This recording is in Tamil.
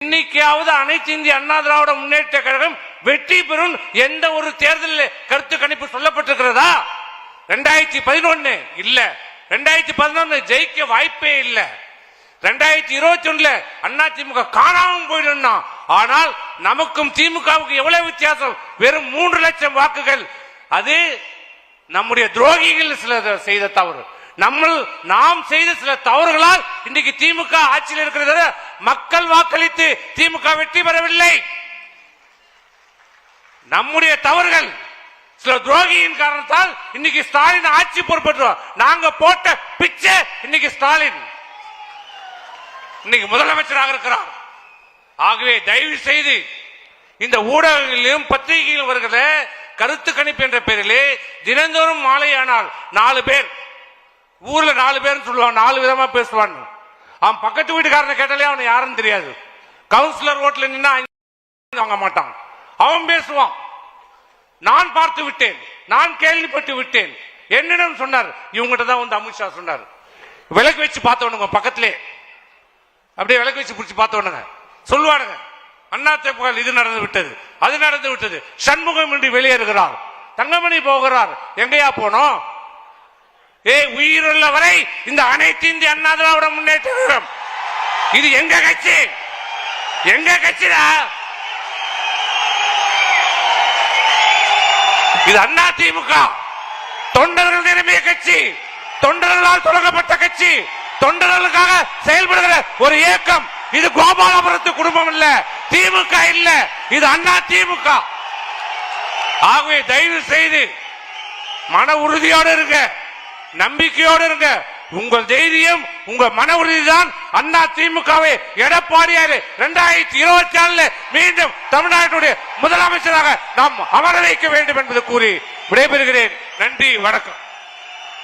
இன்னைக்காவது அனைத்து இந்திய அண்ணா திராவிட முன்னேற்ற கழகம் வெற்றி பெறும் எந்த ஒரு தேர்தலில் கருத்து கணிப்பு சொல்லப்பட்டிருக்கிறதா? 2011 இல்ல, 2011 ஜெயிக்க வாய்ப்பே இல்ல. 2021 அண்ணா திமுக காணாமல் போயிடும். ஆனால் நமக்கும் திமுகவுக்கு எவ்வளவு வித்தியாசம்? வெறும் 3 லட்சம் வாக்குகள். அது நம்முடைய துரோகிகள் சில செய்த தவறு, நாம் செய்த சில தவறுகளால் இன்றைக்கு திமுக ஆட்சியில் இருக்கிறது. மக்கள் வாக்களித்து திமுக வெற்றி பெறவில்லை. நம்முடைய தவறுகள், சில துரோகியின் காரணத்தால் இன்னைக்கு ஸ்டாலின் ஆட்சி பொறுப்பேற்றோம். நாங்க போட்ட பிச்சை இன்னைக்கு ஸ்டாலின் இன்னைக்கு முதலமைச்சராக இருக்கிறார். ஆகவே தயவு செய்து இந்த ஊடகங்களிலும் பத்திரிகையிலும் வருகிற கருத்து கணிப்பு என்ற பெயரிலே தினந்தோறும் மாலையானால் 4 பேர் ஊர்ல 4 பேர் சொல்லுவான், 4 விதமா பேசுவான். அவன் பக்கத்து வீட்டுக்காரனை கேட்டாலே அவனை யாருன்னு தெரியாது. கவுன்சிலர் ஓட்டுல நின்னா வாங்க மாட்டான், அவன் பேசுவான். நான் பார்த்து விட்டேன், நான் கேள்விப்பட்டு விட்டேன். என்னிடம் சொன்னார், இவங்கிட்ட தான் வந்து அமித்ஷா சொன்னார். விளக்கு வச்சு பார்த்தவனுங்க பக்கத்திலே அப்படியே விளக்கு வச்சு பிடிச்சி பார்த்தவனுங்க சொல்லுவானுங்க, அண்ணா திமுக இது நடந்து விட்டது, அது நடந்து விட்டது. சண்முகம் இன்றி வெளியேறுகிறார், தங்கமணி போகிறார். எங்கயா போனோம்? உயிருள்ள வரை இந்த அனைத்து இந்திய அண்ணா திராவிட முன்னேற்ற கழகம் இது எங்க கட்சி, எங்க கட்சிடா இது. அண்ணா திமுக தொண்டர்கள் நிரம்பிய கட்சி, தொண்டர்களால் தொடங்கப்பட்ட கட்சி, தொண்டர்களுக்காக செயல்படுகிற ஒரு இயக்கம். இது கோபாலபுரத்து குடும்பம் இல்ல, திமுக இல்ல, இது அண்ணா திமுக. ஆகவே தயவு செய்து மன உறுதியோடு இருங்க, நம்பிக்கையோடு இருங்க. உங்கள் தைரியம், உங்க மன உறுதிதான் அண்ணா திமுகவை எடப்பாடியார் 2024 மீண்டும் தமிழ்நாட்டுடைய முதலமைச்சராக நாம் அமர வைக்க வேண்டும் என்பது கூறி விடைபெறுகிறேன். நன்றி, வணக்கம்.